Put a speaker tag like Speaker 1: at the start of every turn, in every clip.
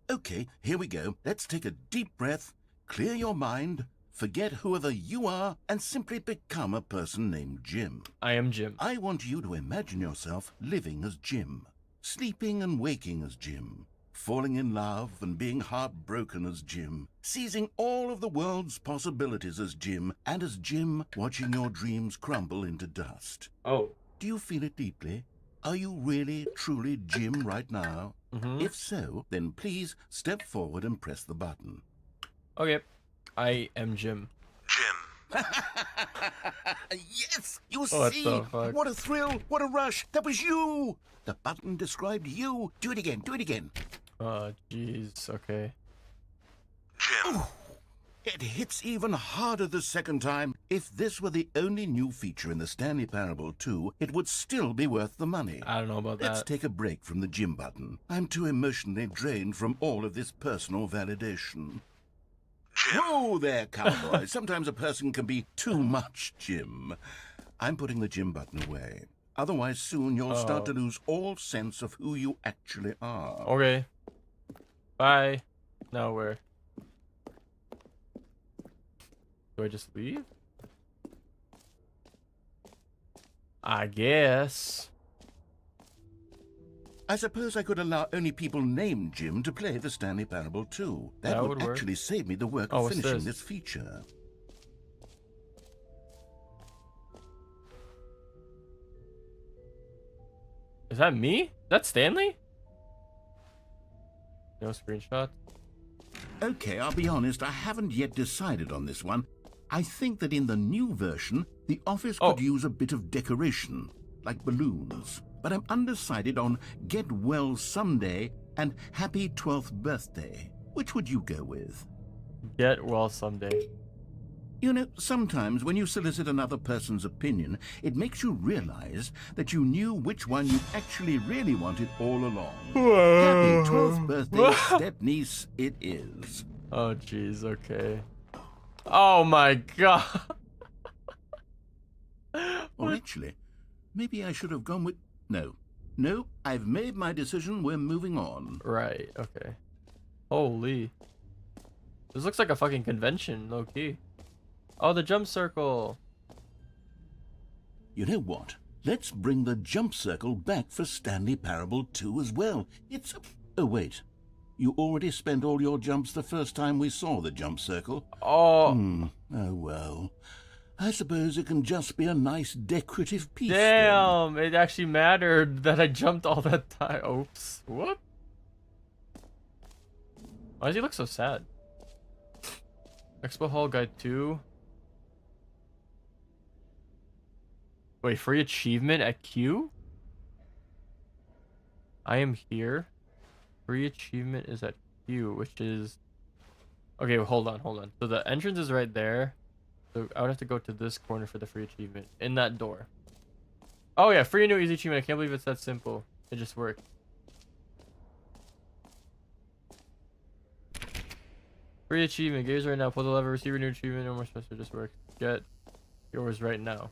Speaker 1: Okay, here we go. Let's take a deep breath, clear your mind, forget whoever you are, and simply become a person named Jim.
Speaker 2: I am Jim.
Speaker 1: I want you to imagine yourself living as Jim, sleeping and waking as Jim, falling in love and being heartbroken as Jim, seizing all of the world's possibilities as Jim, and as Jim, watching your dreams crumble into dust.
Speaker 2: Oh.
Speaker 1: Do you feel it deeply? Are you really, truly Jim right now? If so, then please step forward and press the button.
Speaker 2: Okay. I am Jim.
Speaker 3: Jim.
Speaker 1: Yes! You
Speaker 2: What
Speaker 1: see?
Speaker 2: the fuck?
Speaker 1: What a thrill! What a rush! That was you! The button described you. Do it again. Do it again.
Speaker 2: Oh, jeez. Okay.
Speaker 3: Jim.
Speaker 1: It hits even harder the second time. If this were the only new feature in the Stanley Parable 2, it would still be worth the money.
Speaker 2: I don't know about
Speaker 1: Let's
Speaker 2: that.
Speaker 1: take a break from the Jim button. I'm too emotionally drained from all of this personal validation.
Speaker 3: Jim.
Speaker 1: Whoa there, cowboy. Sometimes a person can be too much Jim. I'm putting the Jim button away. Otherwise, soon you'll start to lose all sense of who you actually are.
Speaker 2: Okay. Bye. Now where? Do I just leave? I guess.
Speaker 1: I suppose I could allow only people named Jim to play the Stanley Parable 2. That would
Speaker 2: work.
Speaker 1: actually save me the work
Speaker 2: Oh,
Speaker 1: of
Speaker 2: what's
Speaker 1: finishing
Speaker 2: this?
Speaker 1: this feature.
Speaker 2: Is that me? That's Stanley? No screenshot.
Speaker 1: Okay, I'll be honest, I haven't yet decided on this one. I think that in the new version, the office could use a bit of decoration, like balloons. But I'm undecided on Get Well Someday and Happy 12th Birthday. Which would you go with?
Speaker 2: Get well someday.
Speaker 1: You know, sometimes when you solicit another person's opinion, it makes you realize that you knew which one you actually really wanted all along. Happy 12th birthday, step-niece, it is.
Speaker 2: Oh, jeez. Okay. Oh, my God.
Speaker 1: Or actually, maybe I should have gone with... No, I've made my decision. We're moving on.
Speaker 2: Right. Okay. Holy. This looks like a fucking convention, low-key. Oh, the jump circle.
Speaker 1: You know what? Let's bring the jump circle back for Stanley Parable 2 as well. It's... Oh, wait. You already spent all your jumps the first time we saw the jump circle.
Speaker 2: Oh.
Speaker 1: Oh, well. I suppose it can just be a nice decorative piece.
Speaker 2: Damn, it actually mattered that I jumped all that time. Oops. What? Why does he look so sad? Expo Hall Guide 2. Wait, free achievement at Q? I am here. Free achievement is at Q, which is... Okay, well, hold on. So the entrance is right there. So I would have to go to this corner for the free achievement. In that door. Oh yeah, free new easy achievement. I can't believe it's that simple. It just worked. Free achievement. Get yours right now. Pull the lever. Receive a new achievement. No more special. Just work. Get yours right now.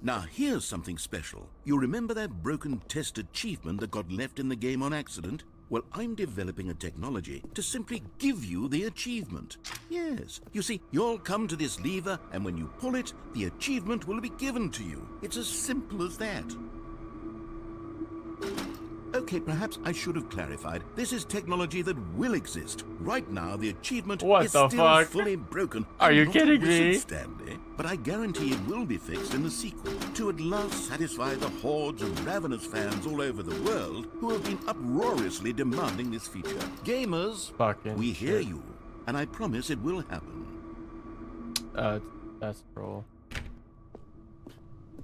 Speaker 1: Now, here's something special. You remember that broken test achievement that got left in the game on accident? Well, I'm developing a technology to simply give you the achievement. Yes. You see, you'll come to this lever, and when you pull it, the achievement will be given to you. It's as simple as that. Okay, perhaps I should have clarified. This is technology that will exist. Right now, the achievement
Speaker 2: What
Speaker 1: is
Speaker 2: the
Speaker 1: still
Speaker 2: fuck?
Speaker 1: fully broken.
Speaker 2: Are you
Speaker 1: I'm not a
Speaker 2: kidding
Speaker 1: wizard,
Speaker 2: me?
Speaker 1: Stanley, but I guarantee it will be fixed in the sequel to at last satisfy the hordes of ravenous fans all over the world who have been uproariously demanding this feature. Gamers,
Speaker 2: Fucking
Speaker 1: we hear
Speaker 2: shit.
Speaker 1: you, and I promise it will happen.
Speaker 2: That's troll.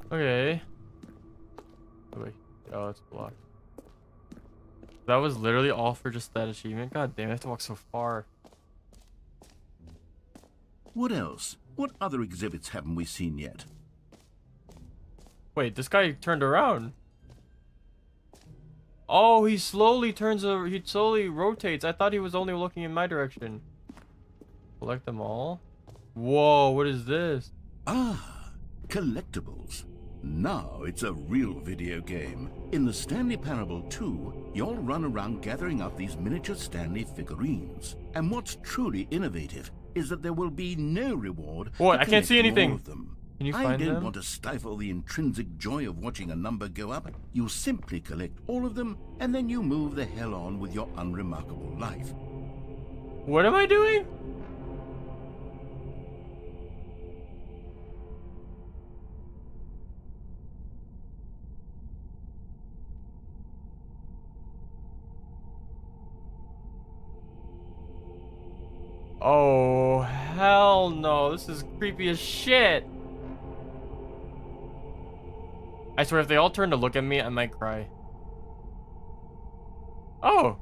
Speaker 2: Okay. Oh, wait. Oh, it's blocked. That was literally all for just that achievement? God damn, I have to walk so far.
Speaker 1: What else? What other exhibits haven't we seen yet?
Speaker 2: Wait, this guy turned around. Oh, he slowly turns over. He slowly rotates. I thought he was only looking in my direction. Collect them all? Whoa, what is this?
Speaker 1: Ah, collectibles. Now it's a real video game. In the Stanley Parable 2, you'll run around gathering up these miniature Stanley figurines. And what's truly innovative is that there will be no reward
Speaker 2: What?
Speaker 1: for
Speaker 2: I can't see
Speaker 1: collecting
Speaker 2: anything.
Speaker 1: all of them.
Speaker 2: Can you
Speaker 1: I
Speaker 2: find
Speaker 1: don't
Speaker 2: them?
Speaker 1: want to stifle the intrinsic joy of watching a number go up. You simply collect all of them, and then you move the hell on with your unremarkable life.
Speaker 2: What am I doing? Oh, hell no. This is creepy as shit. I swear, if they all turn to look at me, I might cry. Oh.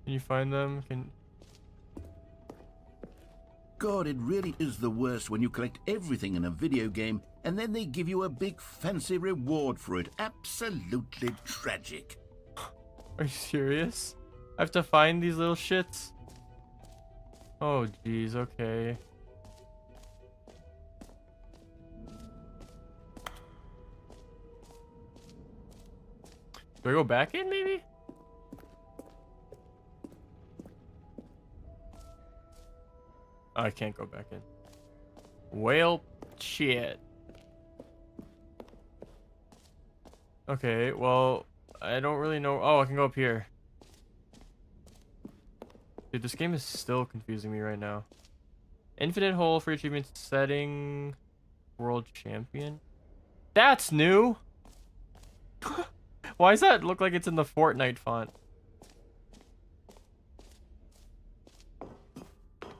Speaker 2: Can you find them?
Speaker 1: God, it really is the worst when you collect everything in a video game and then they give you a big fancy reward for it. Absolutely tragic.
Speaker 2: Are you serious? I have to find these little shits? Oh, jeez, okay. Do I go back in, maybe? Oh, I can't go back in. Well, shit. Okay, well, I don't really know. Oh, I can go up here. Dude, this game is still confusing me right now. Infinite hole for achievement setting. World champion. That's new. Why does that look like it's in the Fortnite font?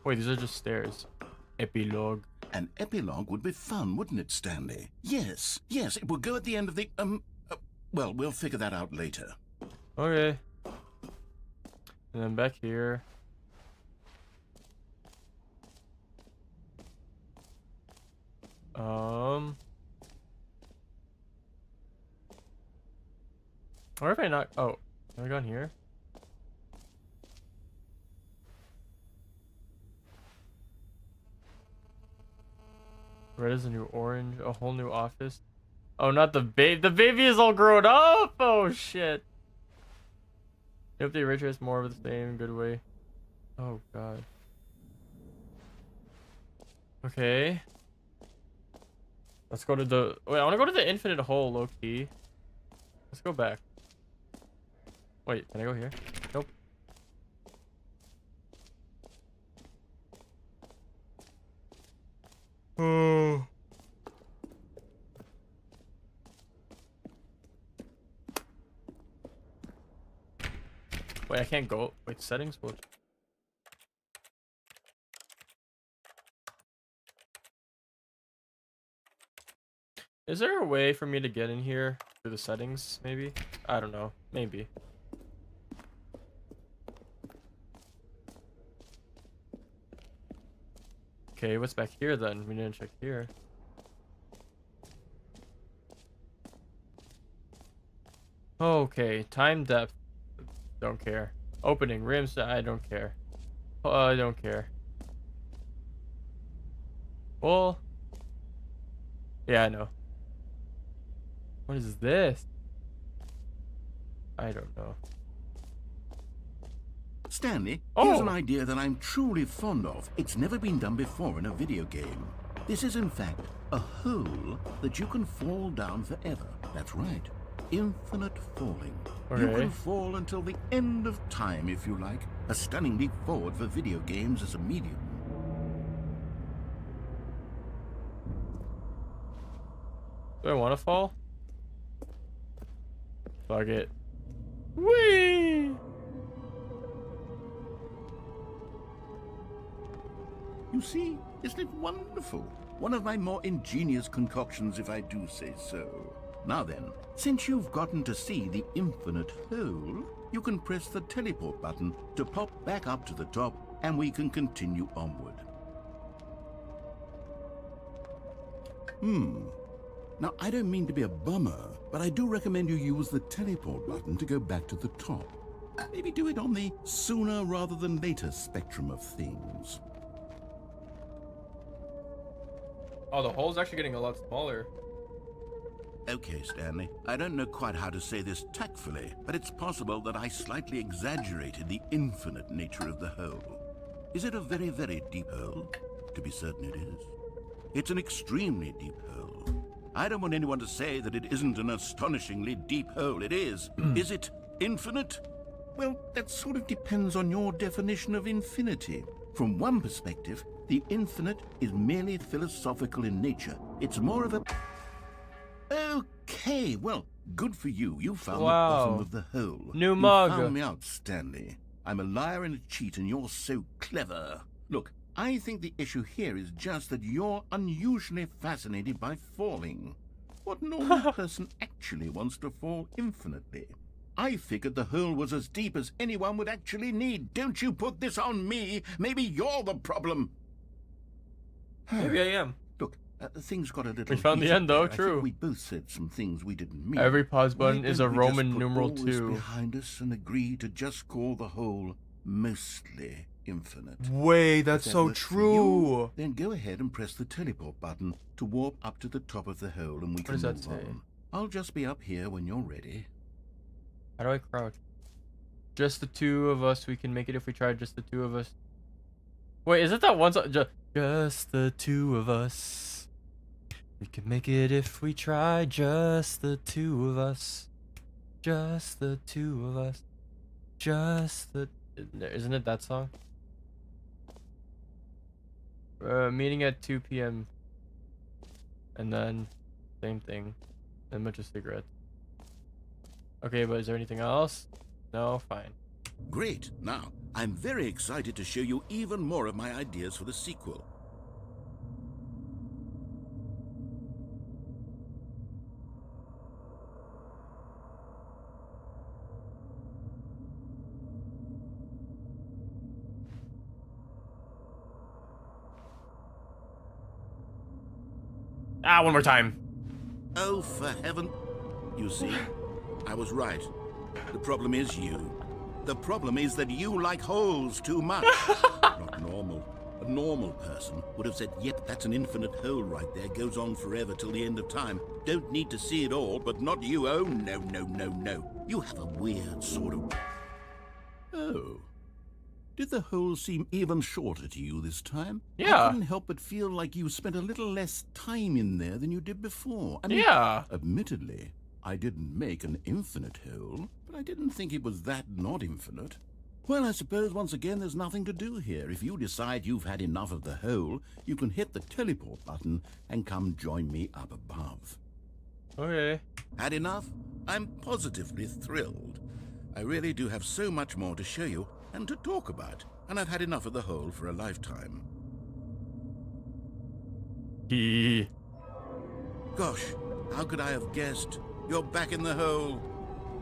Speaker 2: Wait, these are just stairs. Epilogue.
Speaker 1: An epilogue would be fun, wouldn't it, Stanley? Yes, yes, it will go at the end of the, well, we'll figure that out later.
Speaker 2: Okay. And then back here. Or if I not, oh, have I gone here? Red is a new orange, a whole new office. Oh, not the baby. The baby is all grown up. Oh shit. Yep, the original is more of the same good way. Oh god. Okay. Let's go to the. Wait, I want to go to the infinite hole, low key. Let's go back. Wait, can I go here? Nope. Oh. Wait, I can't go. Wait, settings? What? Is there a way for me to get in here through the settings, maybe? I don't know. Maybe. Okay, what's back here then? We didn't check here. Okay, time depth. Don't care. Opening rims. I don't care. I don't care. Well. Yeah, I know. What is this? I don't know.
Speaker 1: Stanley,
Speaker 2: Oh.
Speaker 1: here's an idea that I'm truly fond of. It's never been done before in a video game. This is, in fact, a hole that you can fall down forever. That's right. Infinite falling. You
Speaker 2: Okay.
Speaker 1: can fall until the end of time, if you like. A stunning leap forward for video games as a medium.
Speaker 2: Do I want to fall? Fuck it. Whee!
Speaker 1: You see, isn't it wonderful? One of my more ingenious concoctions, if I do say so. Now then, since you've gotten to see the infinite hole, you can press the teleport button to pop back up to the top, and we can continue onward. Now, I don't mean to be a bummer, but I do recommend you use the teleport button to go back to the top. Maybe do it on the sooner rather than later spectrum of things.
Speaker 2: Oh, the hole's actually getting a lot smaller.
Speaker 1: Okay, Stanley. I don't know quite how to say this tactfully, but it's possible that I slightly exaggerated the infinite nature of the hole. Is it a very, very deep hole? To be certain it is. It's an extremely deep hole. I don't want anyone to say that it isn't an astonishingly deep hole. It is. Is it infinite? Well, that sort of depends on your definition of infinity. From one perspective, the infinite is merely philosophical in nature. It's more of a... Okay, well, good for you. You found the bottom of the hole.
Speaker 2: New
Speaker 1: You
Speaker 2: mug.
Speaker 1: found me out, Stanley. I'm a liar and a cheat, and you're so clever. Look, I think the issue here is just that you're unusually fascinated by falling. What normal person actually wants to fall infinitely? I figured the hole was as deep as anyone would actually need. Don't you put this on me. Maybe you're the problem.
Speaker 2: Maybe I am.
Speaker 1: Look, things got a little...
Speaker 2: We found the
Speaker 1: heated
Speaker 2: end, though.
Speaker 1: there. I
Speaker 2: True.
Speaker 1: think we both said some things we didn't mean.
Speaker 2: Every pause button
Speaker 1: Why
Speaker 2: is
Speaker 1: don't
Speaker 2: a
Speaker 1: we just
Speaker 2: Roman
Speaker 1: put
Speaker 2: numeral
Speaker 1: all this
Speaker 2: 2.
Speaker 1: behind us and agree to just call the hole mostly infinite?
Speaker 4: Wait, that's
Speaker 1: If that
Speaker 4: so
Speaker 1: works for you,
Speaker 4: true.
Speaker 1: then go ahead and press the teleport button to warp up to the top of the hole, and we can
Speaker 2: does that
Speaker 1: move
Speaker 2: say?
Speaker 1: on. I'll just be up here when you're ready.
Speaker 2: How do I crouch? Just the two of us. We can make it if we try just the two of us. Wait, is it that one song? Just the two of us. We can make it if we try. Just the two of us. Just the two of us. Just the... Isn't it that song? Meeting at 2 p.m. And then same thing. And a bunch of cigarettes. Okay, but is there anything else? No? Fine.
Speaker 1: Great. Now, I'm very excited to show you even more of my ideas for the sequel.
Speaker 2: Ah, one more time.
Speaker 1: Oh, for heaven. You see, I was right. The problem is you. The problem is that you like holes too much. Not normal. A normal person would have said, yep, that's an infinite hole right there. Goes on forever till the end of time. Don't need to see it all, but not you. Oh, no, no, no, no. You have a weird sort of... Oh. Did the hole seem even shorter to you this time?
Speaker 2: Yeah.
Speaker 1: I couldn't help but feel like you spent a little less time in there than you did before. I mean,
Speaker 2: Yeah.
Speaker 1: admittedly, I didn't make an infinite hole, but I didn't think it was that not infinite. Well, I suppose once again there's nothing to do here. If you decide you've had enough of the hole, you can hit the teleport button and come join me up above.
Speaker 2: Okay.
Speaker 1: Had enough? I'm positively thrilled. I really do have so much more to show you and to talk about, and I've had enough of the hole for a lifetime. Gosh, how could I have guessed? You're back in the hole.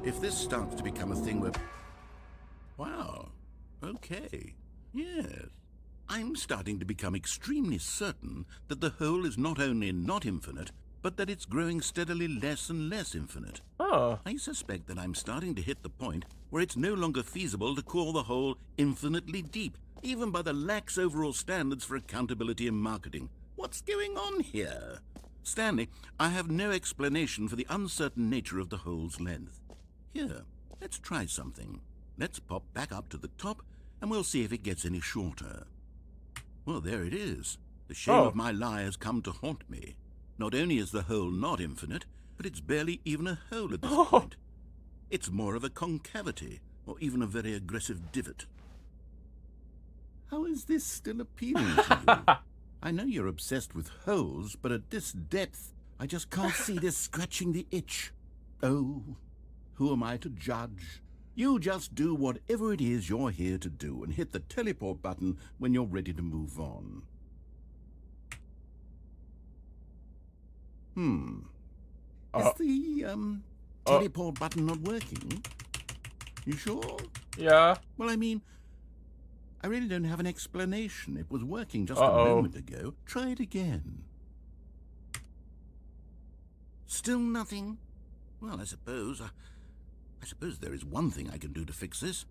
Speaker 1: If this starts to become a thing where... Wow. Okay. Yes. I'm starting to become extremely certain that the hole is not only not infinite, but that it's growing steadily less and less infinite.
Speaker 2: Oh.
Speaker 1: I suspect that I'm starting to hit the point where it's no longer feasible to call the hole infinitely deep, even by the lax overall standards for accountability and marketing. What's going on here? Stanley, I have no explanation for the uncertain nature of the hole's length. Here, let's try something. Let's pop back up to the top, and we'll see if it gets any shorter. Well, there it is. The shame of my lie has come to haunt me. Not only is the hole not infinite, but it's barely even a hole at this point. It's more of a concavity, or even a very aggressive divot. How is this still appealing to you? I know you're obsessed with holes, but at this depth, I just can't see this scratching the itch. Oh, who am I to judge? You just do whatever it is you're here to do and hit the teleport button when you're ready to move on. Is the, teleport button not working? You sure?
Speaker 2: Yeah.
Speaker 1: Well, I mean, I really don't have an explanation. It was working just a moment ago. Try it again. Still nothing? Well, I suppose I suppose there is one thing I can do to fix this.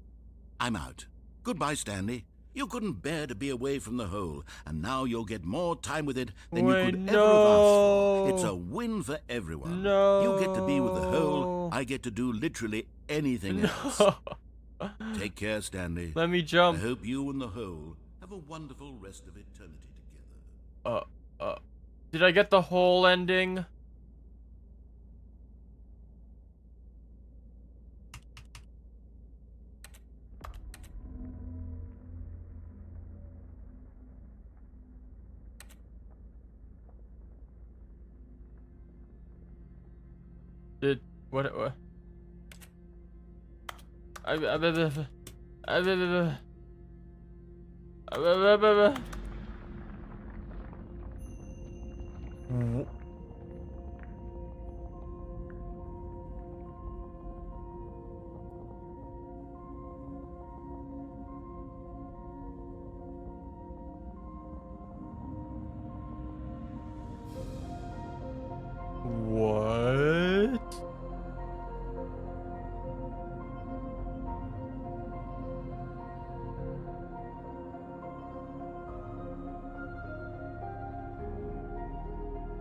Speaker 1: I'm out. Goodbye, Stanley. You couldn't bear to be away from the hole, and now you'll get more time with it than you could ever have asked for. It's a win for everyone.
Speaker 2: No.
Speaker 1: You get to be with the hole, I get to do literally anything else. Take care, Stanley.
Speaker 2: Let me jump.
Speaker 1: I hope you and the hole have a wonderful rest of eternity together.
Speaker 2: Did I get the whole ending? Did what? What?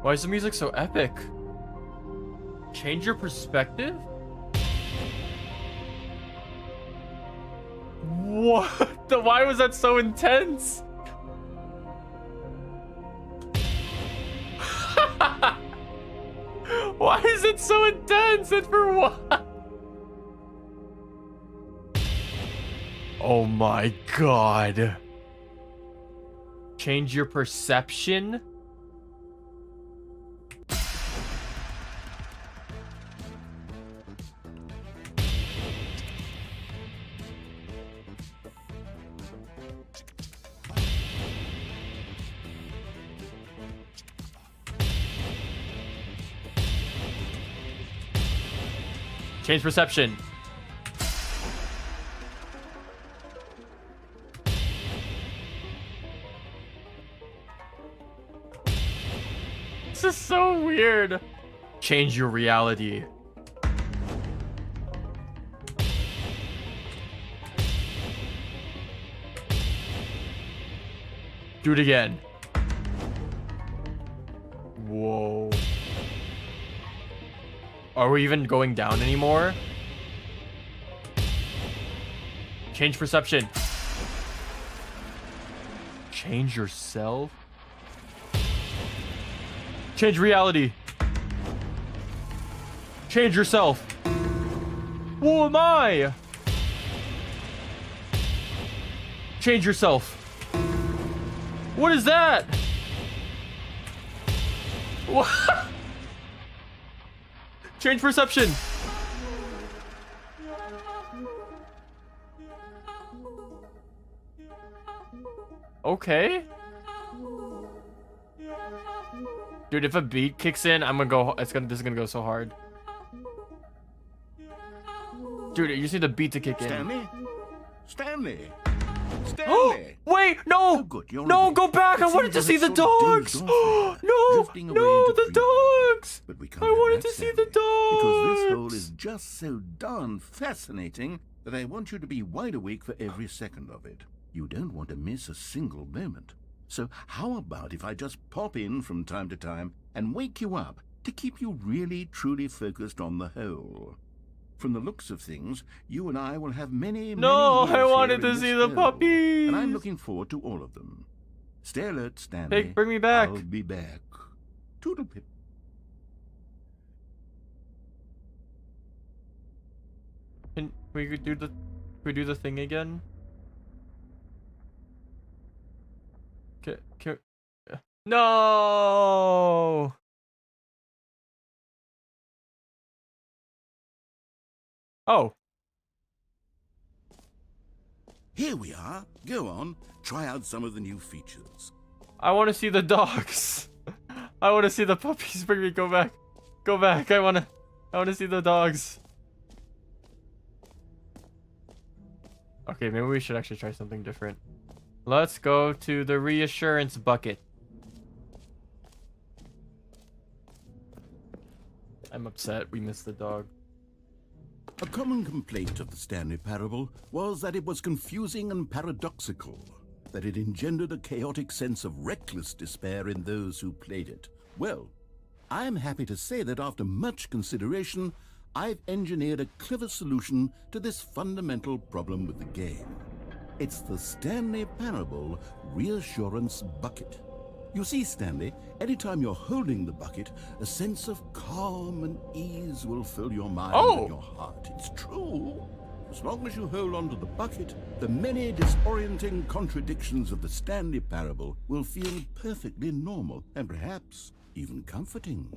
Speaker 2: Why is the music so epic? Change your perspective? What? Why was that so intense? Why is it so intense and for what? Oh my god. Change your perception? Change perception. This is so weird. Change your reality. Do it again. Whoa. Are we even going down anymore? Change perception. Change yourself. Change reality. Change yourself. Who am I? Change yourself. What is that? What? Change perception. Okay. Dude, if a beat kicks in, I'm gonna go. This is gonna go so hard. Dude, you just need the beat to kick in.
Speaker 1: Stanley? Stanley?
Speaker 2: Oh,
Speaker 1: Stanley!
Speaker 2: wait, no!
Speaker 1: Oh, good, you're
Speaker 2: No,
Speaker 1: awake.
Speaker 2: go back! I
Speaker 1: It
Speaker 2: wanted to
Speaker 1: seems
Speaker 2: see
Speaker 1: as
Speaker 2: the
Speaker 1: if sort of
Speaker 2: dogs!
Speaker 1: dozed off there,
Speaker 2: No!
Speaker 1: drifting away
Speaker 2: No,
Speaker 1: into
Speaker 2: the
Speaker 1: dreamland.
Speaker 2: dogs!
Speaker 1: But we can't
Speaker 2: I
Speaker 1: have
Speaker 2: wanted
Speaker 1: that,
Speaker 2: to see the
Speaker 1: Stanley, because this hole
Speaker 2: dogs!
Speaker 1: is just so darn fascinating that I want you to be wide awake for every second of it. You don't want to miss a single moment. So how about if I just pop in from time to time and wake you up to keep you really truly focused on the hole? From the looks of things, you and I will have many,
Speaker 2: No,
Speaker 1: many
Speaker 2: I
Speaker 1: years
Speaker 2: wanted
Speaker 1: here
Speaker 2: to
Speaker 1: in
Speaker 2: see
Speaker 1: this
Speaker 2: the
Speaker 1: hole,
Speaker 2: puppies!
Speaker 1: and I'm looking forward to all of them. Stay alert, Stanley.
Speaker 2: Hey, bring me back.
Speaker 1: I'll be back. Toodle-pip.
Speaker 2: Can we do the thing again? Can, no! Oh.
Speaker 1: Here we are. Go on. Try out some of the new features.
Speaker 2: I want to see the dogs. I want to see the puppies. Bring me. Go back. Go back. I want to see the dogs. Okay, maybe we should actually try something different. Let's go to the reassurance bucket. I'm upset we missed the dog.
Speaker 1: A common complaint of the Stanley Parable was that it was confusing and paradoxical, that it engendered a chaotic sense of reckless despair in those who played it. Well, I am happy to say that after much consideration, I've engineered a clever solution to this fundamental problem with the game. It's the Stanley Parable Reassurance Bucket. You see, Stanley, anytime you're holding the bucket, a sense of calm and ease will fill your mind and your heart. It's true. As long as you hold on to the bucket, the many disorienting contradictions of the Stanley Parable will feel perfectly normal and perhaps even comforting.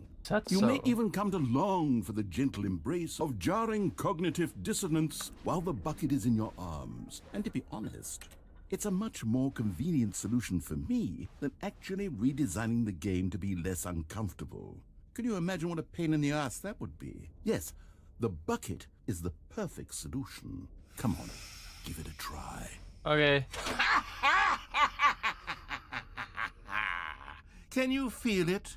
Speaker 1: You may even come to long for the gentle embrace of jarring cognitive dissonance while the bucket is in your arms. And to be honest, it's a much more convenient solution for me than actually redesigning the game to be less uncomfortable. Can you imagine what a pain in the ass that would be? Yes, the bucket is the perfect solution. Come on, give it a try.
Speaker 2: Okay.
Speaker 1: Can you feel it?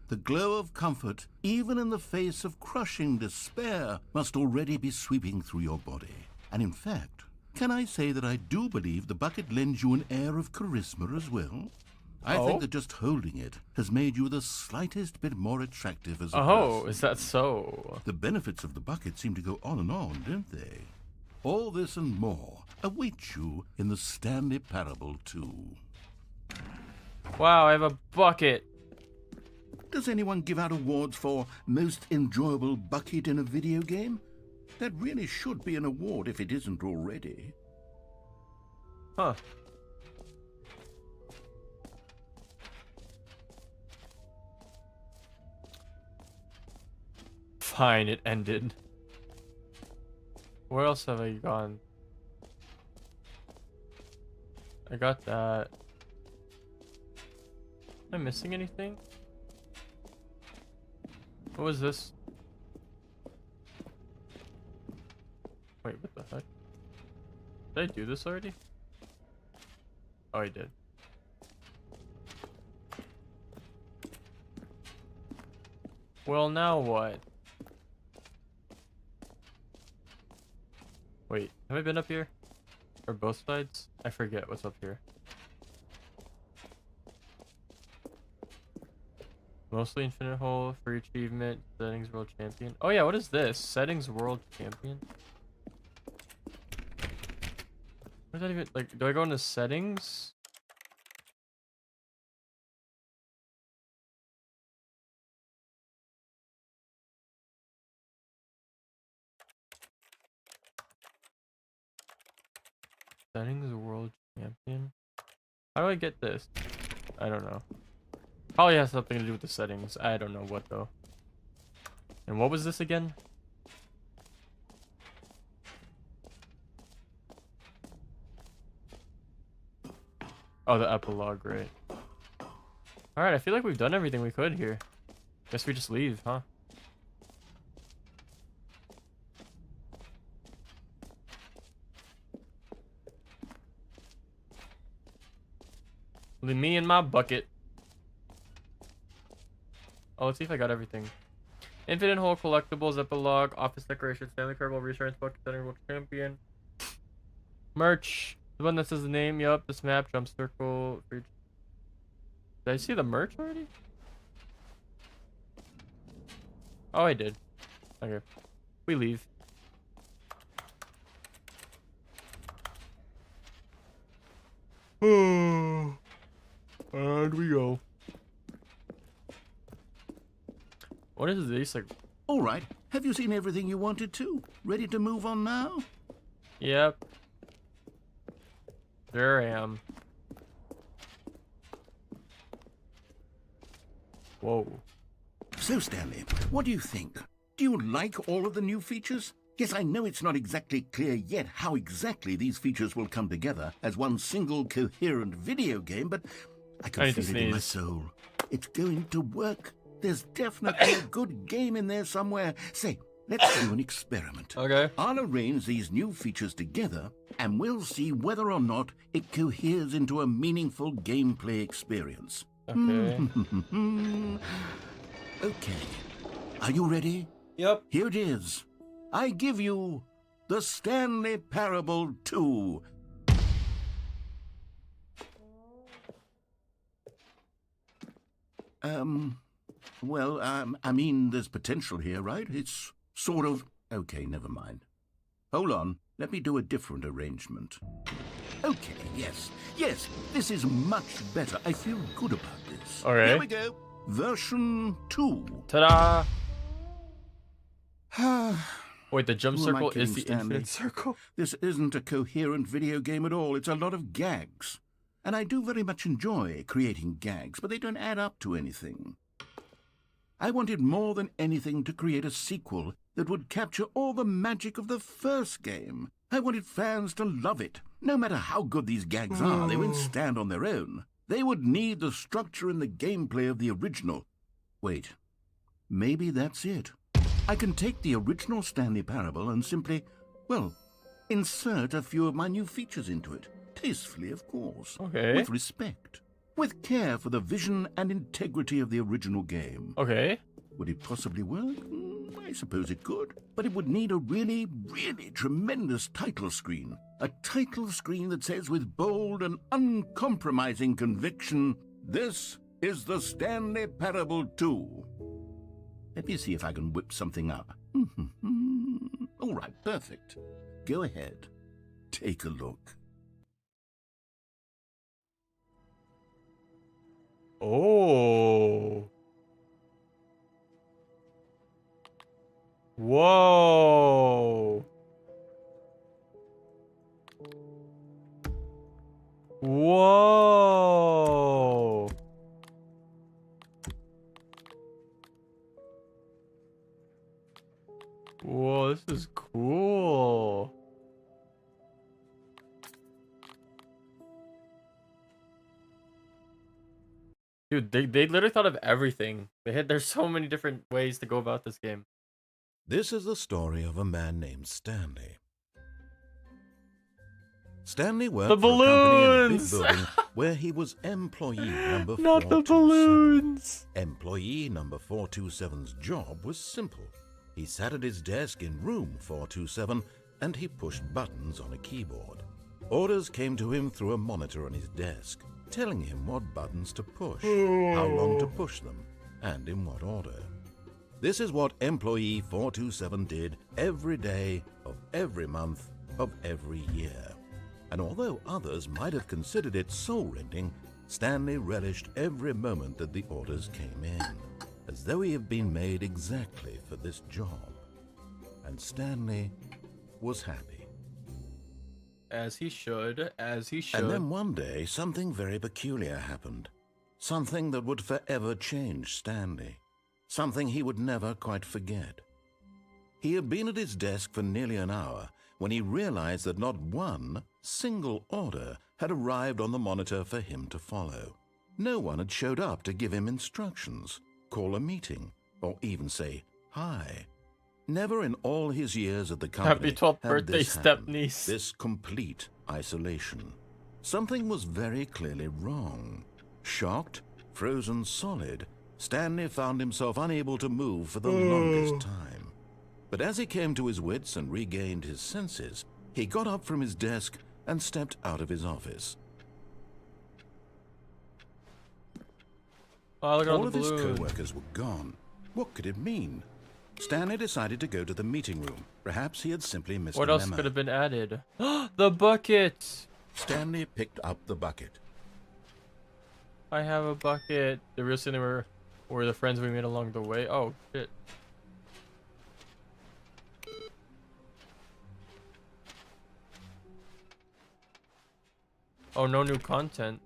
Speaker 1: The glow of comfort, even in the face of crushing despair, must already be sweeping through your body. And in fact, can I say that I do believe the bucket lends you an air of charisma as well? I think that just holding it has made you the slightest bit more attractive as a person.
Speaker 2: Is that so?
Speaker 1: The benefits of the bucket seem to go on, don't they? All this and more await you in the Stanley Parable 2.
Speaker 2: Wow, I have a bucket.
Speaker 1: Does anyone give out awards for most enjoyable bucket in a video game? That really should be an award if it isn't already.
Speaker 2: Huh. Fine, it ended. Where else have I gone? I got that. Am I missing anything? What was this? Wait, what the heck? Did I do this already? Oh, I did. Well, now what? Wait, have I been up here? Or both sides? I forget what's up here. Mostly infinite hole, free achievement, settings world champion. Oh yeah, what is this? Settings world champion? What is that even, like, do I go into settings? Settings world champion? How do I get this? I don't know. Probably has something to do with the settings. I don't know what though. And what was this again? Oh, the epilogue, right. Alright, I feel like we've done everything we could here. Guess we just leave, huh? Leave me in my bucket. Oh, let's see if I got everything. Infinite hole collectibles, epilogue, office decorations, Stanley Parable, reassurance book, center world champion. Merch. The one that says the name, yup, this map, jump circle. Did I see the merch already? Oh, I did. Okay. We leave. And we go. What is this? Like,
Speaker 1: all right. Have you seen everything you wanted to? Ready to move on now?
Speaker 2: yep. There I am. Whoa.
Speaker 1: So, Stanley, what do you think? Do you like all of the new features? Yes, I know it's not exactly clear yet how exactly these features will come together as one single coherent video game, but I can feel it in my soul. It's going to work. There's definitely a good game in there somewhere. Say, let's do an experiment.
Speaker 2: Okay.
Speaker 1: I'll arrange these new features together, and we'll see whether or not it coheres into a meaningful gameplay experience.
Speaker 2: Okay.
Speaker 1: Okay. Are you ready?
Speaker 2: Yep.
Speaker 1: Here it is. I give you the Stanley Parable 2. Well, I mean, there's potential here, right? It's sort of... Okay, never mind. Hold on, let me do a different arrangement. Okay, yes, this is much better. I feel good about this.
Speaker 2: Okay.
Speaker 1: Here we go. Version 2.
Speaker 2: Ta-da! Wait, the jump
Speaker 1: Who am I
Speaker 2: circle is
Speaker 1: kidding,
Speaker 2: the
Speaker 1: Stanley?
Speaker 2: infinite circle?
Speaker 1: This isn't a coherent video game at all. It's a lot of gags. And I do very much enjoy creating gags, but they don't add up to anything. I wanted more than anything to create a sequel that would capture all the magic of the first game. I wanted fans to love it. No matter how good these gags are, they won't stand on their own. They would need the structure and the gameplay of the original. Wait, maybe that's it. I can take the original Stanley Parable and simply, well, insert a few of my new features into it. Tastefully, of course.
Speaker 2: Okay.
Speaker 1: With respect. With care for the vision and integrity of the original game.
Speaker 2: Okay.
Speaker 1: Would it possibly work? I suppose it could. But it would need a really, really tremendous title screen. A title screen that says with bold and uncompromising conviction, "This is the Stanley Parable 2. Let me see if I can whip something up. All right, perfect. Go ahead. Take a look.
Speaker 2: Oh. Whoa. Whoa. Whoa, this is cool. Dude, they literally thought of everything. There's so many different ways to go about this game.
Speaker 4: This is the story of a man named Stanley. Stanley worked
Speaker 2: The
Speaker 4: for a company in a big
Speaker 2: balloons!
Speaker 4: building where he was employee number
Speaker 2: Not the
Speaker 4: 427.
Speaker 2: balloons.
Speaker 4: Employee number 427's job was simple. He sat at his desk in room 427 and he pushed buttons on a keyboard. Orders came to him through a monitor on his desk, telling him what buttons to push, how long to push them, and in what order. This is what employee 427 did every day of every month of every year. And although others might have considered it soul-rending, Stanley relished every moment that the orders came in, as though he had been made exactly for this job. And Stanley was happy.
Speaker 2: As he should, as he should.
Speaker 4: And then one day, something very peculiar happened. Something that would forever change Stanley. Something he would never quite forget. He had been at his desk for nearly an hour when he realized that not one single order had arrived on the monitor for him to follow. No one had showed up to give him instructions, call a meeting, or even say hi. Never in all his years at the company
Speaker 2: Happy 12th
Speaker 4: had
Speaker 2: birthday,
Speaker 4: this happened,
Speaker 2: step-niece.
Speaker 4: this complete isolation. Something was very clearly wrong. Shocked, frozen solid, Stanley found himself unable to move for the longest time. But as he came to his wits and regained his senses, he got up from his desk and stepped out of his office.
Speaker 2: Oh, look at
Speaker 4: All
Speaker 2: all
Speaker 4: of
Speaker 2: the
Speaker 4: his
Speaker 2: balloons.
Speaker 4: co-workers were gone. What could it mean? Stanley decided to go to the meeting room. Perhaps he had simply missed
Speaker 2: What
Speaker 4: a
Speaker 2: else
Speaker 4: memo.
Speaker 2: could have been added? The bucket!
Speaker 4: Stanley picked up the bucket.
Speaker 2: I have a bucket. The real cinema were the friends we made along the way. Oh, shit. Oh, no new content.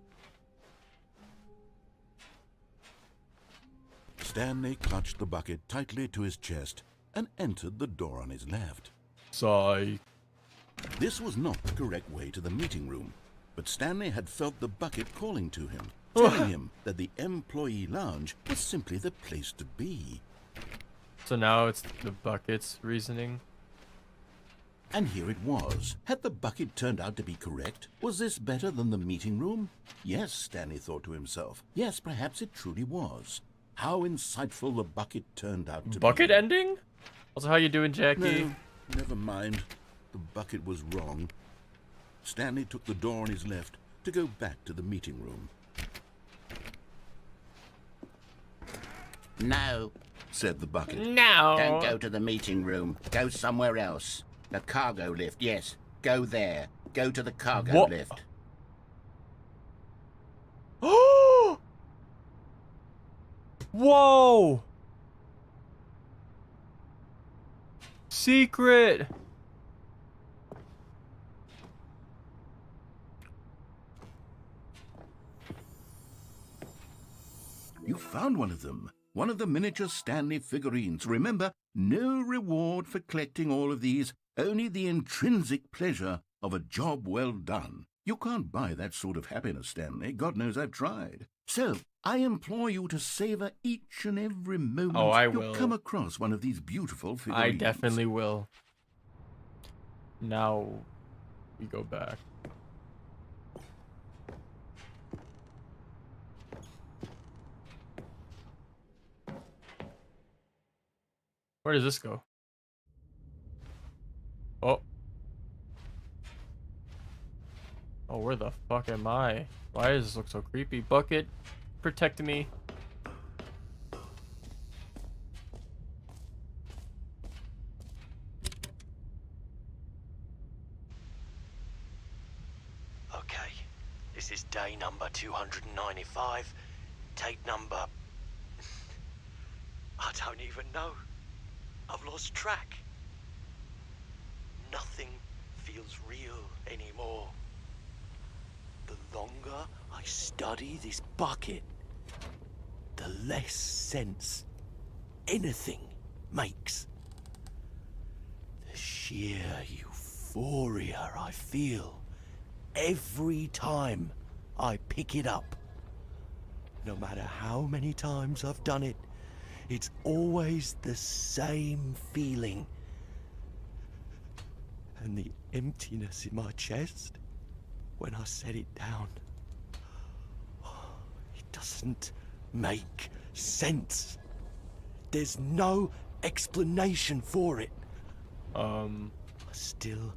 Speaker 4: Stanley clutched the bucket tightly to his chest and entered the door on his left.
Speaker 2: Sigh.
Speaker 4: This was not the correct way to the meeting room, but Stanley had felt the bucket calling to him, telling him that the employee lounge was simply the place to be.
Speaker 2: So now it's the bucket's reasoning.
Speaker 1: And here it was. Had the bucket turned out to be correct? Was this better than the meeting room? Yes, Stanley thought to himself. Yes, perhaps it truly was. How insightful the bucket turned out to
Speaker 2: Bucket
Speaker 1: be.
Speaker 2: ending? Also, how you doing, Jackie?
Speaker 1: No, Never mind. The bucket was wrong. Stanley took the door on his left to go back to the meeting room.
Speaker 5: No,
Speaker 1: Said the bucket.
Speaker 2: No.
Speaker 5: don't go to the meeting room. Go somewhere else. The cargo lift, yes. Go there. Go to the cargo
Speaker 2: What?
Speaker 5: lift.
Speaker 2: Oh! Whoa! Secret!
Speaker 1: You found one of them. One of the miniature Stanley figurines. Remember, no reward for collecting all of these, only the intrinsic pleasure of a job well done. You can't buy that sort of happiness, Stanley. God knows I've tried. So, I implore you to savor each and every moment
Speaker 2: Oh, I
Speaker 1: you
Speaker 2: will.
Speaker 1: come across one of these beautiful figurines.
Speaker 2: I definitely will. Now, we go back. Where does this go? Oh. Oh, where the fuck am I? Why does this look so creepy? Bucket, protect me.
Speaker 6: Okay, this is day number 295. Tape number... I don't even know. I've lost track. Nothing feels real anymore. The longer I study this bucket, the less sense anything makes. The sheer euphoria I feel every time I pick it up. No matter how many times I've done it, it's always the same feeling. And the emptiness in my chest when I set it down. It doesn't make sense. There's no explanation for it. I still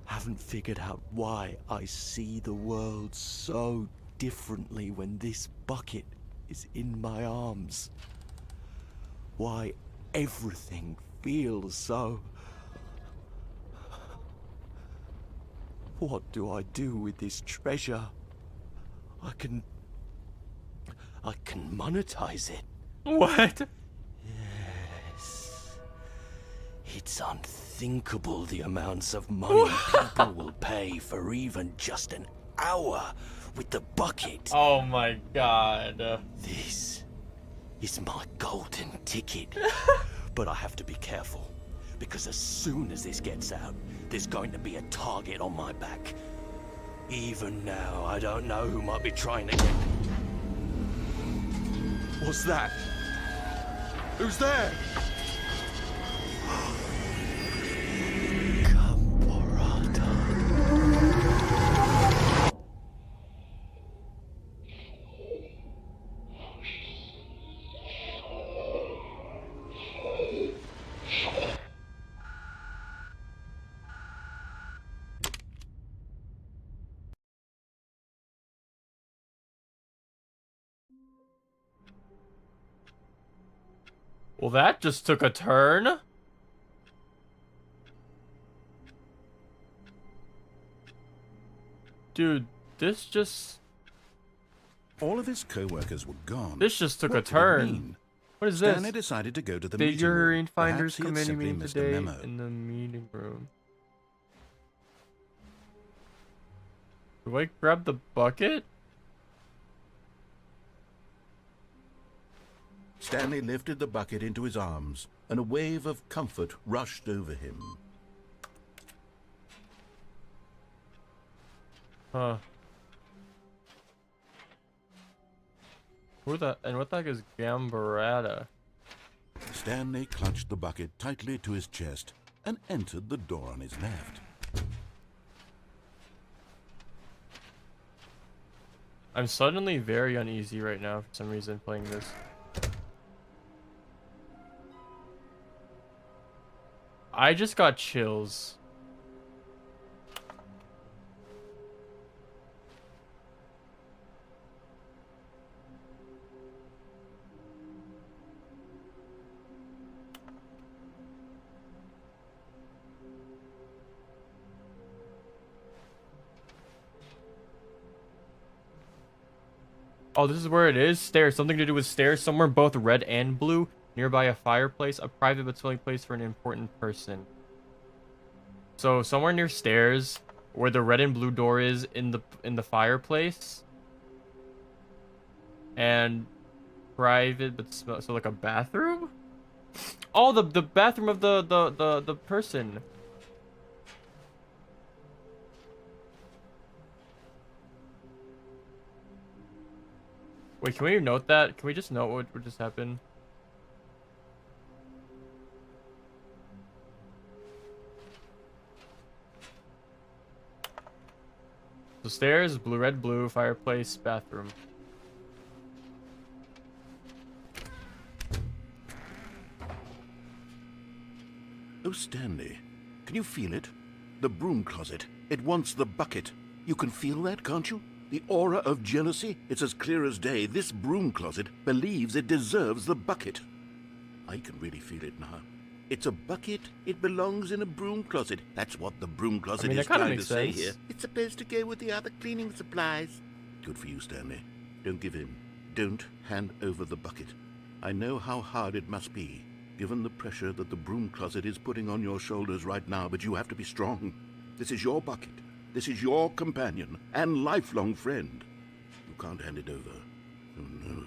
Speaker 6: haven't figured out why I see the world so differently when this bucket is in my arms. Why everything feels so... What do I do with this treasure? I can monetize it.
Speaker 2: What?
Speaker 6: Yes. It's unthinkable the amounts of money people will pay for even just an hour with the bucket.
Speaker 2: Oh my god.
Speaker 6: This is my golden ticket. But I have to be careful, because as soon as this gets out, there's going to be a target on my back. Even now, I don't know who might be trying to get... What's that? Who's there? Caporata.
Speaker 2: Well, that just took a turn. Dude, this just...
Speaker 1: All of his co-workers were gone.
Speaker 2: This just took a
Speaker 1: What could it
Speaker 2: turn.
Speaker 1: mean?
Speaker 2: What is
Speaker 1: Stanley
Speaker 2: this?
Speaker 1: decided to go to the meeting
Speaker 2: Figurine
Speaker 1: room.
Speaker 2: Finders
Speaker 1: Perhaps he had
Speaker 2: Committee
Speaker 1: simply
Speaker 2: meeting
Speaker 1: missed a
Speaker 2: today
Speaker 1: memo.
Speaker 2: in the meeting room. Do I grab the bucket?
Speaker 1: Stanley lifted the bucket into his arms, and a wave of comfort rushed over him.
Speaker 2: Huh. What the heck is Gambarata?
Speaker 1: Stanley clutched the bucket tightly to his chest and entered the door on his left.
Speaker 2: I'm suddenly very uneasy right now for some reason playing this. I just got chills. Oh, this is where it is. Stairs. Something to do with stairs. Somewhere both red and blue. Nearby a fireplace. A private but smelling place for an important person. So somewhere near stairs, where the red and blue door is in the fireplace. And private but smell, so like a bathroom? Oh, the bathroom of the person. Wait, can we note that? Can we just note what just happened? So stairs, blue, red, blue, fireplace, bathroom.
Speaker 1: Oh, Stanley, can you feel it? The broom closet. It wants the bucket. You can feel that, can't you? The aura of jealousy? It's as clear as day. This broom closet believes it deserves the bucket. I can really feel it now. It's a bucket. It belongs in a broom closet. That's what the broom closet is trying to say here. It's supposed to go with the other cleaning supplies. Good for you, Stanley. Don't give in. Don't hand over the bucket. I know how hard it must be, given the pressure that the broom closet is putting on your shoulders right now, but you have to be strong. This is your bucket. This is your companion and lifelong friend. You can't hand it over. Oh, no.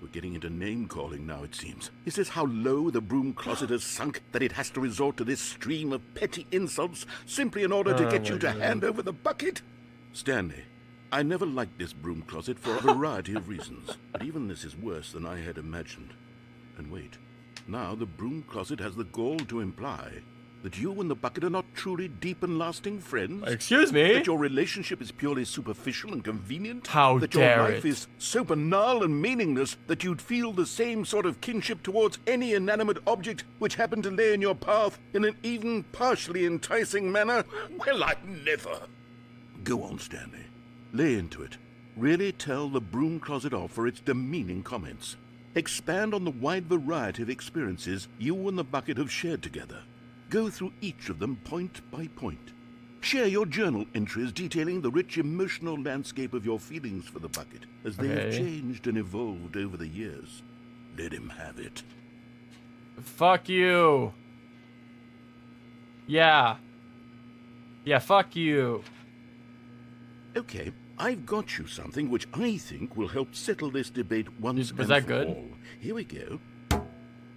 Speaker 1: We're getting into name-calling now, it seems. Is this how low the broom closet has sunk, that it has to resort to this stream of petty insults simply in order to get you to hand over the bucket? Stanley, I never liked this broom closet for a variety of reasons, but even this is worse than I had imagined. And wait, now the broom closet has the gall to imply that you and the bucket are not truly deep and lasting friends?
Speaker 2: Excuse me?
Speaker 1: That your relationship is purely superficial and convenient?
Speaker 2: How
Speaker 1: that
Speaker 2: dare
Speaker 1: your life
Speaker 2: it.
Speaker 1: is so banal and meaningless that you'd feel the same sort of kinship towards any inanimate object which happened to lay in your path in an even partially enticing manner? Well, I never. Go on, Stanley. Lay into it. Really tell the broom closet off for its demeaning comments. Expand on the wide variety of experiences you and the bucket have shared together. Go through each of them point by point. Share your journal entries detailing the rich emotional landscape of your feelings for the bucket as they have changed and evolved over the years. Let him have it.
Speaker 2: Fuck you. Yeah. Yeah, fuck you.
Speaker 1: Okay, I've got you something which I think will help settle this debate once
Speaker 2: Was
Speaker 1: and
Speaker 2: that
Speaker 1: for
Speaker 2: good?
Speaker 1: all. Here we go.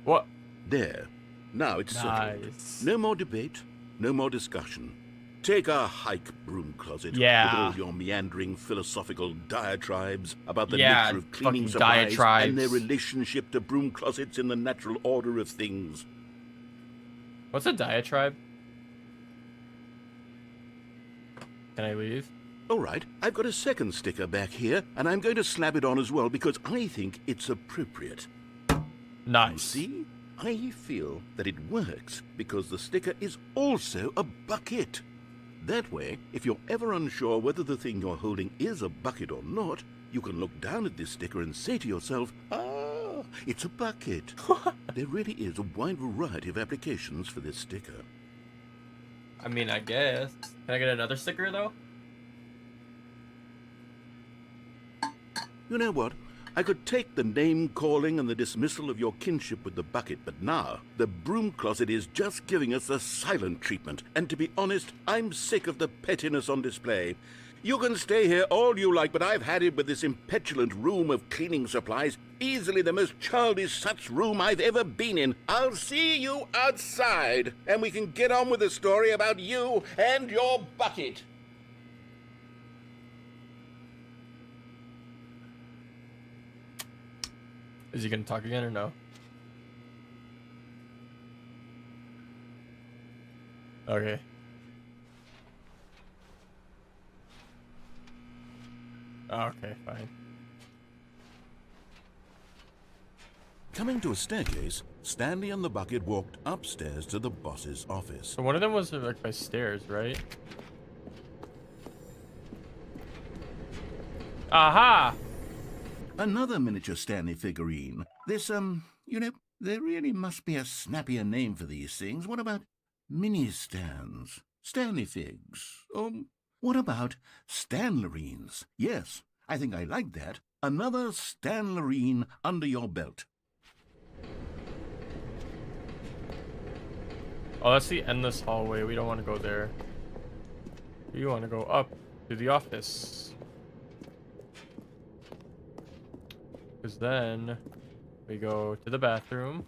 Speaker 2: What?
Speaker 1: There. Now it's settled.
Speaker 2: Nice.
Speaker 1: No more debate, no more discussion. Take a hike, broom closet.
Speaker 2: Yeah.
Speaker 1: With all your meandering philosophical diatribes about the
Speaker 2: Yeah,
Speaker 1: nature of cleaning
Speaker 2: fucking
Speaker 1: supplies
Speaker 2: diatribes.
Speaker 1: and their relationship to broom closets in the natural order of things.
Speaker 2: What's a diatribe? Can I leave?
Speaker 1: All right, I've got a second sticker back here, and I'm going to slap it on as well because I think it's appropriate.
Speaker 2: Nice.
Speaker 1: See? I feel that it works because the sticker is also a bucket. That way, if you're ever unsure whether the thing you're holding is a bucket or not, you can look down at this sticker and say to yourself, ah, it's a bucket. There really is a wide variety of applications for this sticker.
Speaker 2: I mean, I guess. Can I get another sticker, though?
Speaker 1: You know what? I could take the name-calling and the dismissal of your kinship with the bucket, but now the broom closet is just giving us a silent treatment. And to be honest, I'm sick of the pettiness on display. You can stay here all you like, but I've had it with this impetulant room of cleaning supplies. Easily the most childish such room I've ever been in. I'll see you outside, and we can get on with the story about you and your bucket.
Speaker 2: Is he gonna talk again or no? Okay. Okay, fine.
Speaker 4: Coming to a staircase, Stanley and the bucket walked upstairs to the boss's office.
Speaker 2: So one of them was like by stairs, right? Aha!
Speaker 1: Another miniature Stanley figurine. This, you know, there really must be a snappier name for these things. What about mini-stands? Stanley figs? What about Stanlerines? Yes, I think I like that. Another Stanlerine under your belt.
Speaker 2: Oh, that's the endless hallway. We don't want to go there. We want to go up to the office. Because then we go to the bathroom.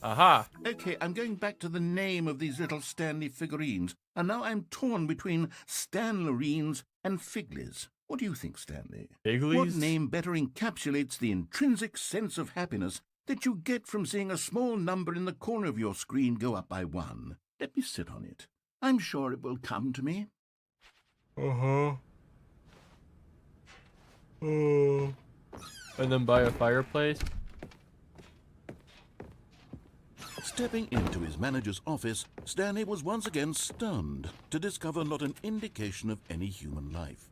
Speaker 2: Aha!
Speaker 1: Okay, I'm going back to the name of these little Stanley figurines, and now I'm torn between Stanlerines and Figlies. What do you think, Stanley?
Speaker 2: Figlies?
Speaker 1: What name better encapsulates the intrinsic sense of happiness that you get from seeing a small number in the corner of your screen go up by 1? Let me sit on it. I'm sure it will come to me.
Speaker 2: Uh-huh. And then by a fireplace.
Speaker 4: Stepping into his manager's office, Stanley was once again stunned to discover not an indication of any human life.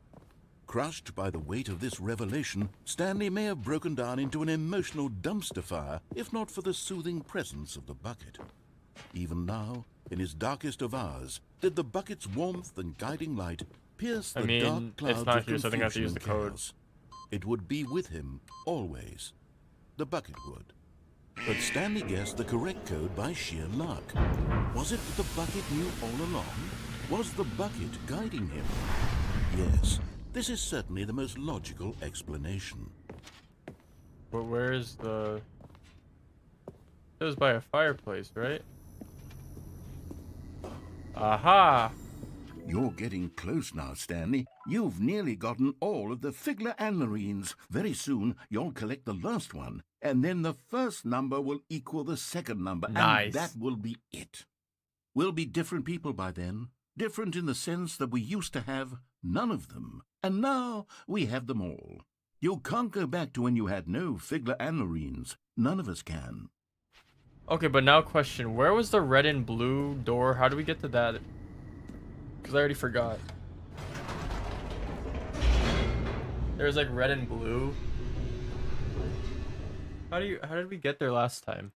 Speaker 4: Crushed by the weight of this revelation, Stanley may have broken down into an emotional dumpster fire if not for the soothing presence of the bucket. Even now, in his darkest of hours, did the bucket's warmth and guiding light pierce the dark clouds
Speaker 2: it's not
Speaker 4: of
Speaker 2: here, so I think I have to use
Speaker 4: confusion
Speaker 2: the
Speaker 4: and
Speaker 2: code.
Speaker 4: chaos. It would be with him, always. The bucket would. But Stanley guessed the correct code by sheer luck. Was it that the bucket knew all along? Was the bucket guiding him? Yes, this is certainly the most logical explanation.
Speaker 2: But where is the... It was by a fireplace, right? Aha!
Speaker 1: You're getting close now, Stanley. You've nearly gotten all of the Figler Anlerines. Very soon, you'll collect the last one, and then the first number will equal the second number,
Speaker 2: Nice.
Speaker 1: and that will be it. We'll be different people by then. Different in the sense that we used to have none of them, and now we have them all. You can't go back to when you had no Figler Anlerines. None of us can.
Speaker 2: Okay, but now question. Where was the red and blue door? How do we get to that? Because I already forgot. There's like red and blue. How did we get there last time?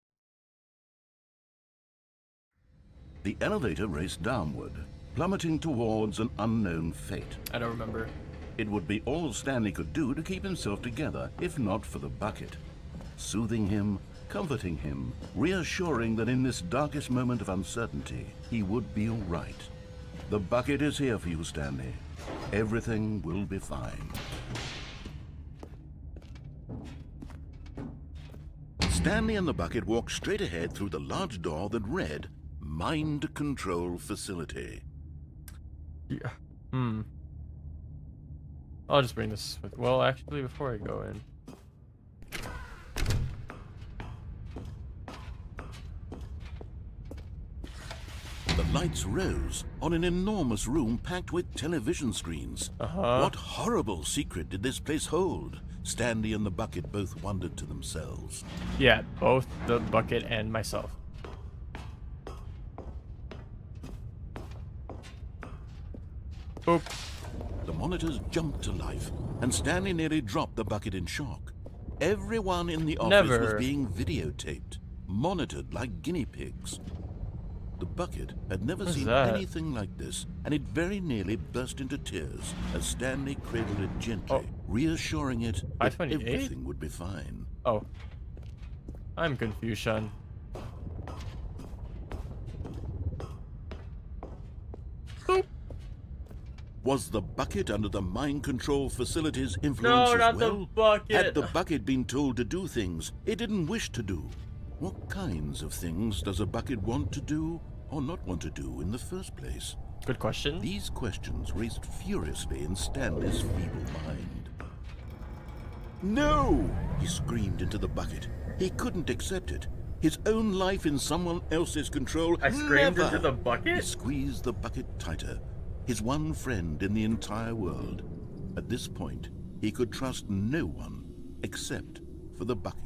Speaker 1: The elevator raced downward, plummeting towards an unknown fate.
Speaker 2: I don't remember.
Speaker 1: It would be all Stanley could do to keep himself together, if not for the bucket. Soothing him, comforting him, reassuring that in this darkest moment of uncertainty, he would be all right. The bucket is here for you, Stanley. Everything will be fine. Stanley and the bucket walked straight ahead through the large door that read, Mind Control Facility.
Speaker 2: Yeah. I'll just bring this with... Well, actually, before I go in.
Speaker 4: The lights rose on an enormous room packed with television screens. What horrible secret did this place hold? Stanley and the bucket both wondered to themselves.
Speaker 2: Yeah, both the bucket and myself. Boop.
Speaker 4: The monitors jumped to life, and Stanley nearly dropped the bucket in shock. Everyone in the office was
Speaker 2: Never.
Speaker 4: being videotaped, monitored like guinea pigs. The bucket had never
Speaker 2: What's
Speaker 4: seen
Speaker 2: that?
Speaker 4: anything like this, and it very nearly burst into tears as Stanley cradled it gently, reassuring it that
Speaker 2: 528?
Speaker 4: everything would be fine.
Speaker 2: Oh. I'm Confucian.
Speaker 4: Was the bucket under the mind control facility's influence
Speaker 2: No,
Speaker 4: as
Speaker 2: not
Speaker 4: well?
Speaker 2: the bucket.
Speaker 4: Had the bucket been told to do things it didn't wish to do? What kinds of things does a bucket want to do or not want to do in the first place?
Speaker 2: Good question.
Speaker 4: These questions raced furiously in Stanley's feeble mind. No! He screamed into the bucket. He couldn't accept it. His own life in someone else's control.
Speaker 2: I screamed
Speaker 4: Never!
Speaker 2: into the
Speaker 4: He
Speaker 2: bucket?
Speaker 4: squeezed the bucket tighter. His one friend in the entire world. At this point, he could trust no one except
Speaker 1: for the bucket.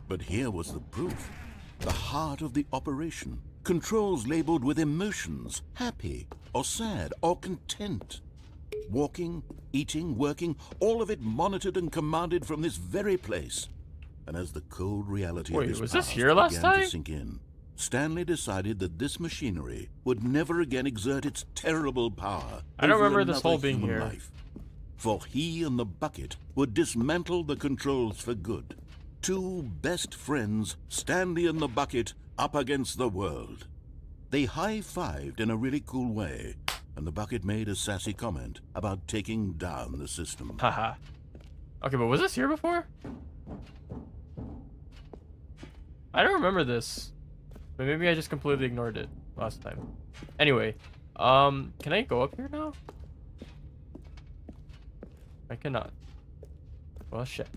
Speaker 1: But here was the proof. The heart of the operation. Controls labeled with emotions, happy or sad or content. Walking, eating, working, all of it monitored and commanded from this very place. And as the cold reality of his
Speaker 2: was this
Speaker 1: past
Speaker 2: here last
Speaker 1: began
Speaker 2: time?
Speaker 1: to sink in, Stanley decided that this machinery would never again exert its terrible power.
Speaker 2: I don't
Speaker 1: over
Speaker 2: remember this
Speaker 1: another
Speaker 2: hole being
Speaker 1: human
Speaker 2: here.
Speaker 1: life. For he and the bucket would dismantle the controls for good. Two best friends, Stanley and the bucket, up against the world. They high-fived in a really cool way, and the bucket made a sassy comment about taking down the system.
Speaker 2: Haha. Okay, but was this here before? I don't remember this. But maybe I just completely ignored it last time. Anyway, can I go up here now? I cannot. Well, shit.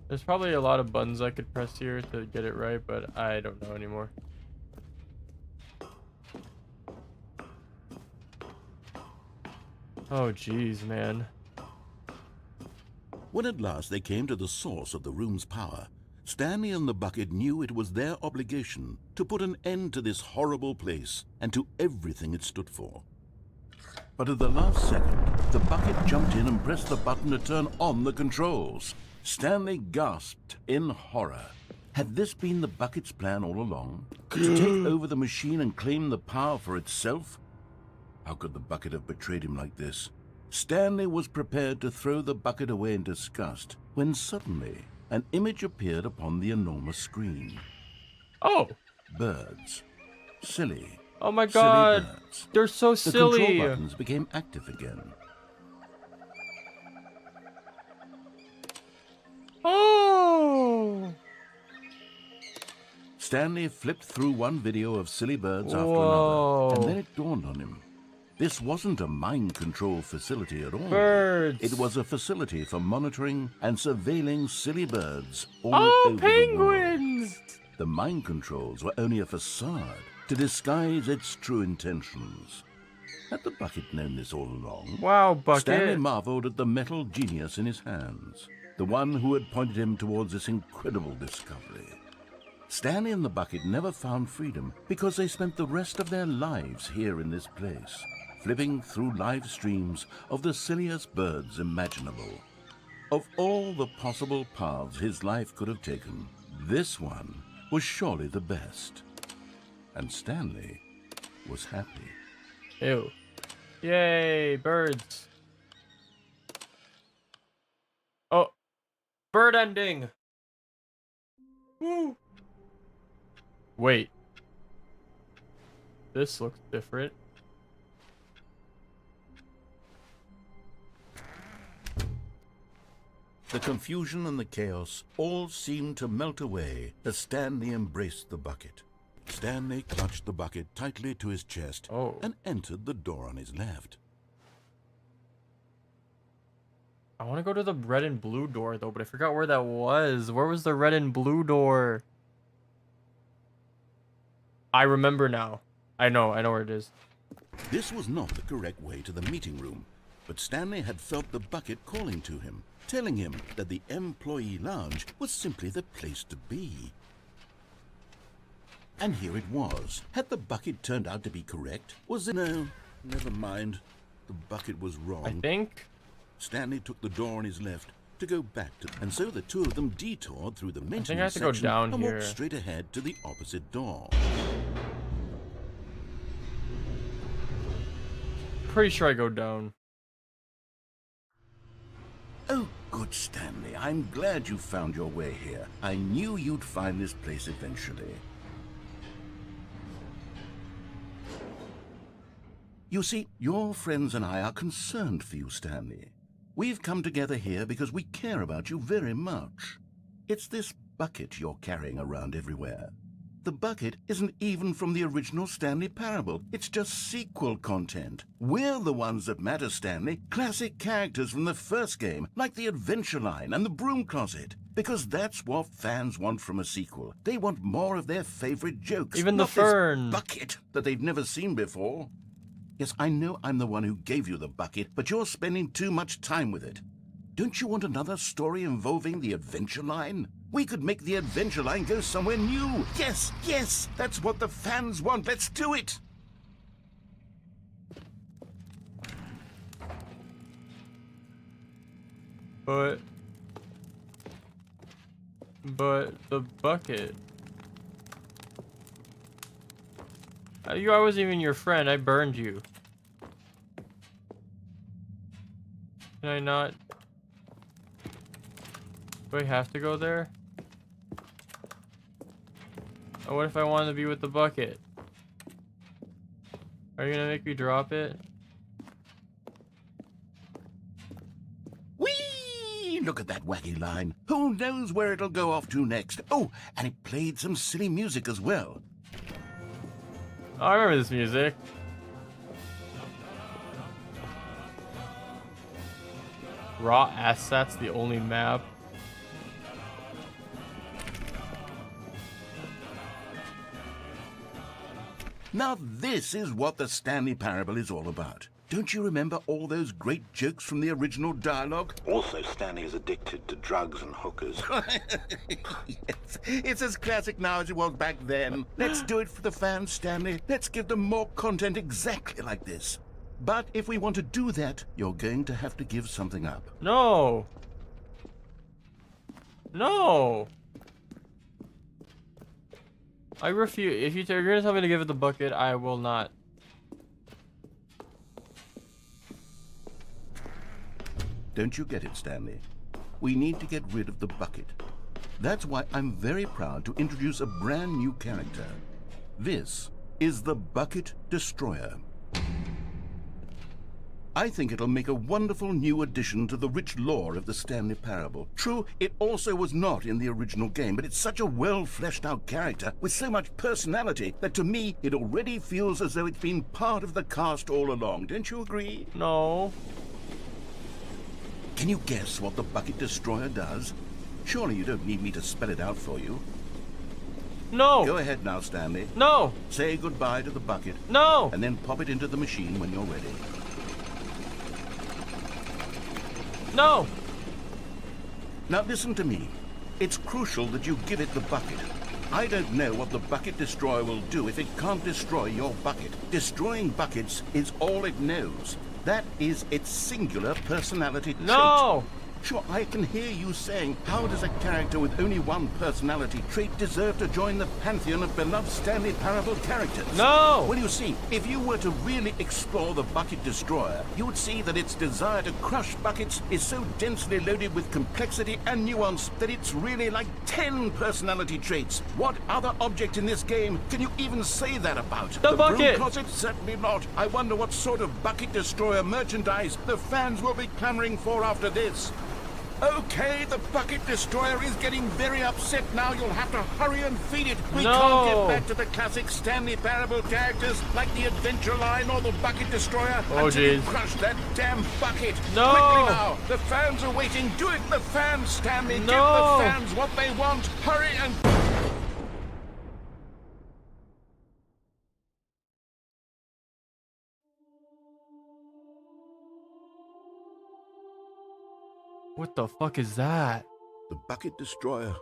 Speaker 2: There's probably a lot of buttons I could press here to get it right, but I don't know anymore. Oh, jeez, man.
Speaker 1: When at last they came to the source of the room's power, Stanley and the bucket knew it was their obligation to put an end to this horrible place and to everything it stood for. But at the last second, the bucket jumped in and pressed the button to turn on the controls. Stanley gasped in horror. Had this been the bucket's plan all along? To take over the machine and claim the power for itself? How could the bucket have betrayed him like this? Stanley was prepared to throw the bucket away in disgust when suddenly an image appeared upon the enormous screen.
Speaker 2: Oh!
Speaker 1: Birds. Silly.
Speaker 2: Oh my
Speaker 1: Silly
Speaker 2: god!
Speaker 1: birds.
Speaker 2: They're so
Speaker 1: The
Speaker 2: silly!
Speaker 1: control buttons became active again.
Speaker 2: Oh!
Speaker 1: Stanley flipped through one video of silly birds after
Speaker 2: Whoa.
Speaker 1: another, and then it dawned on him. This wasn't a mind control facility at all.
Speaker 2: Birds!
Speaker 1: It was a facility for monitoring and surveilling silly birds all
Speaker 2: Oh,
Speaker 1: over the world.
Speaker 2: penguins!
Speaker 1: The mind controls were only a facade to disguise its true intentions. Had the bucket known this all along?
Speaker 2: Wow, Bucket.
Speaker 1: Stanley marveled at the metal genius in his hands, the one who had pointed him towards this incredible discovery. Stanley and the bucket never found freedom because they spent the rest of their lives here in this place, flipping through live streams of the silliest birds imaginable. Of all the possible paths his life could have taken, this one was surely the best. And Stanley was happy.
Speaker 2: Ew. Yay, birds. Oh, bird ending. Woo. Wait. This looks different.
Speaker 1: The confusion and the chaos all seemed to melt away as Stanley embraced the bucket. Stanley clutched the bucket tightly to his chest and entered the door on his left.
Speaker 2: I want to go to the red and blue door though, but I forgot where that was. Where was the red and blue door? I remember now. I know where it is.
Speaker 1: This was not the correct way to the meeting room, but Stanley had felt the bucket calling to him, telling him that the employee lounge was simply the place to be. And here it was. Had the bucket turned out to be correct? Was it? No, never mind. The bucket was wrong.
Speaker 2: I think.
Speaker 1: Stanley took the door on his left to go back to, and so the two of them detoured through the maintenance
Speaker 2: I have to go
Speaker 1: section
Speaker 2: down
Speaker 1: and
Speaker 2: here.
Speaker 1: walked straight ahead to the opposite door.
Speaker 2: Pretty sure I go down.
Speaker 1: Oh, good, Stanley. I'm glad you found your way here. I knew you'd find this place eventually. You see, your friends and I are concerned for you, Stanley. We've come together here because we care about you very much. It's this bucket you're carrying around everywhere. The bucket isn't even from the original Stanley Parable. It's just sequel content. We're the ones that matter, Stanley. Classic characters from the first game, like the Adventure Line and the Broom Closet. Because that's what fans want from a sequel. They want more of their favorite jokes.
Speaker 2: Even the
Speaker 1: not this
Speaker 2: fern.
Speaker 1: bucket that they've never seen before. Yes, I know I'm the one who gave you the bucket, but you're spending too much time with it. Don't you want another story involving the adventure line? We could make the adventure line go somewhere new. Yes, yes, that's what the fans want. Let's do it.
Speaker 2: But the bucket. I wasn't even your friend. I burned you. Can I not? Do I have to go there? Or what if I wanted to be with the bucket? Are you gonna make me drop it?
Speaker 1: Whee! Look at that wacky line. Who knows where it'll go off to next? Oh, and it played some silly music as well.
Speaker 2: Oh, I remember this music. Raw Assets, the only map.
Speaker 1: Now this is what the Stanley Parable is all about. Don't you remember all those great jokes from the original dialogue?
Speaker 4: Also, Stanley is addicted to drugs and hookers.
Speaker 1: Yes, it's as classic now as it was back then. Let's do it for the fans, Stanley. Let's give them more content exactly like this. But if we want to do that, you're going to have to give something up.
Speaker 2: No. No. I refuse. If you're gonna tell me to give it the bucket, I will not.
Speaker 1: Don't you get it, Stanley? We need to get rid of the bucket. That's why I'm very proud to introduce a brand new character. This is the Bucket Destroyer. I think it'll make a wonderful new addition to the rich lore of the Stanley Parable. True, it also was not in the original game, but it's such a well-fleshed-out character with so much personality that to me, it already feels as though it's been part of the cast all along. Don't you agree?
Speaker 2: No.
Speaker 1: Can you guess what the Bucket Destroyer does? Surely you don't need me to spell it out for you.
Speaker 2: No.
Speaker 1: Go ahead now, Stanley.
Speaker 2: No.
Speaker 1: Say goodbye to the bucket.
Speaker 2: No.
Speaker 1: And then pop it into the machine when you're ready.
Speaker 2: No.
Speaker 1: Now listen to me. It's crucial that you give it the bucket. I don't know what the Bucket Destroyer will do if it can't destroy your bucket. Destroying buckets is all it knows. That is its singular personality trait.
Speaker 2: No.
Speaker 1: Sure, I can hear you saying, how does a character with only one personality trait deserve to join the pantheon of beloved Stanley Parable characters?
Speaker 2: No!
Speaker 1: Well, you see, if you were to really explore the Bucket Destroyer, you would see that its desire to crush buckets is so densely loaded with complexity and nuance that it's really like 10 personality traits. What other object in this game can you even say that about?
Speaker 2: The bucket!
Speaker 1: Broom closet? Certainly not. I wonder what sort of Bucket Destroyer merchandise the fans will be clamoring for after this. Okay, the Bucket Destroyer is getting very upset now. You'll have to hurry and feed it. We can't get back to the classic Stanley Parable characters like the Adventure Line or the Bucket Destroyer until you crush that damn bucket.
Speaker 2: No!
Speaker 1: Quickly now. The fans are waiting. Do it, the fans, Stanley.
Speaker 2: No!
Speaker 1: Give the fans what they want. Hurry and...
Speaker 2: What the fuck is that?
Speaker 1: The Bucket Destroyer.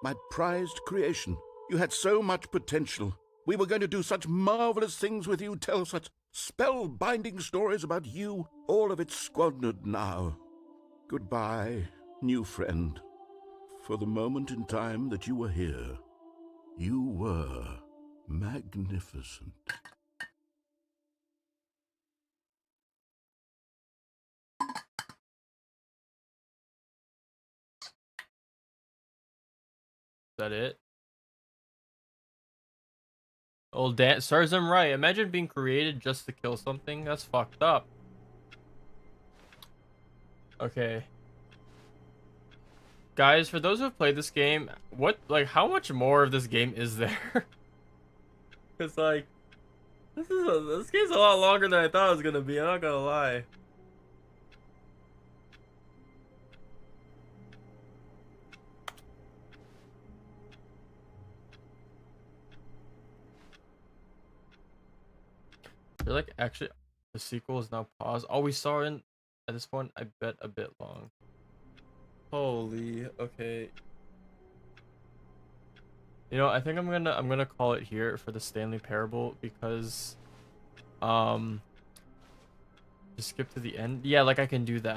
Speaker 1: My prized creation. You had so much potential. We were going to do such marvelous things with you, tell such spellbinding stories about you. All of it squandered now. Goodbye, new friend. For the moment in time that you were here, you were magnificent.
Speaker 2: Is that it? Old Dan serves him right. Imagine being created just to kill something. That's fucked up. Okay. Guys, for those who have played this game, how much more of this game is there? It's like, this game's a lot longer than I thought it was gonna be. I'm not gonna lie. I feel like actually the sequel is now paused. Oh, we saw in at this point, I bet a bit long. Holy, okay. You know, I think I'm gonna call it here for the Stanley Parable because just skip to the end. Yeah, like I can do that.